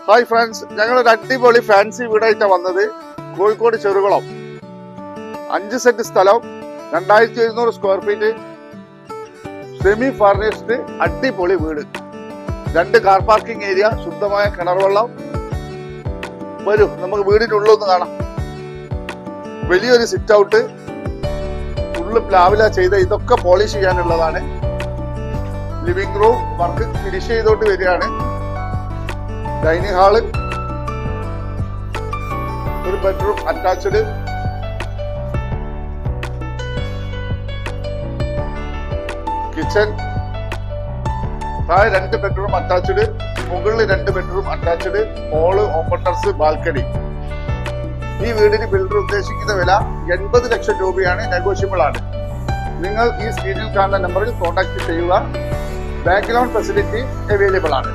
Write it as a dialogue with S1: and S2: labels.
S1: Hi friends, ഞങ്ങളൊരു അടിപൊളി fancy വീടായിട്ടാണ് വന്നത്. കോഴിക്കോട് ചെറുകുളം 5 സെന്റ് സ്ഥലം, 2700 സ്ക്വയർ ഫീറ്റ്, സെമി ഫർണിഷ്ഡ് അടിപൊളി വീട്. 2 കാർ പാർക്കിംഗ് ഏരിയ, ശുദ്ധമായ കിണർ വെള്ളം. വരൂ, നമുക്ക് വീടിന്റെ ഉള്ളൊന്ന് കാണാം. വലിയൊരു സിറ്റ് ഔട്ട്, ഫുള്ള് പ്ലാവില ചെയ്ത, ഇതൊക്കെ പോളിഷ് ചെയ്യാനുള്ളതാണ്. ലിവിംഗ് റൂം വർക്ക് ഫിനിഷ് ചെയ്തോട്ട് വരികയാണ്. ഡൈനിങ് ഹാള്, ഒരു ബെഡ്റൂം അറ്റാച്ച്ഡ്, കിച്ചൺ, താഴെ 2 ബെഡ്റൂം അറ്റാച്ച്ഡ്, മുകളിൽ 2 bedroom attached, hall, open terrace, balcony. ഈ വീടിന് ബിൽഡർ ഉദ്ദേശിക്കുന്ന വില 80 ലക്ഷം രൂപയാണ്. നെഗോഷ്യബിൾ ആണ്. നിങ്ങൾ ഈ സ്ക്രീനിൽ കാണുന്ന നമ്പറിൽ കോൺടാക്ട് ചെയ്യുക. ബാങ്ക് ലോൺ ഫെസിലിറ്റി അവൈലബിൾ ആണ്.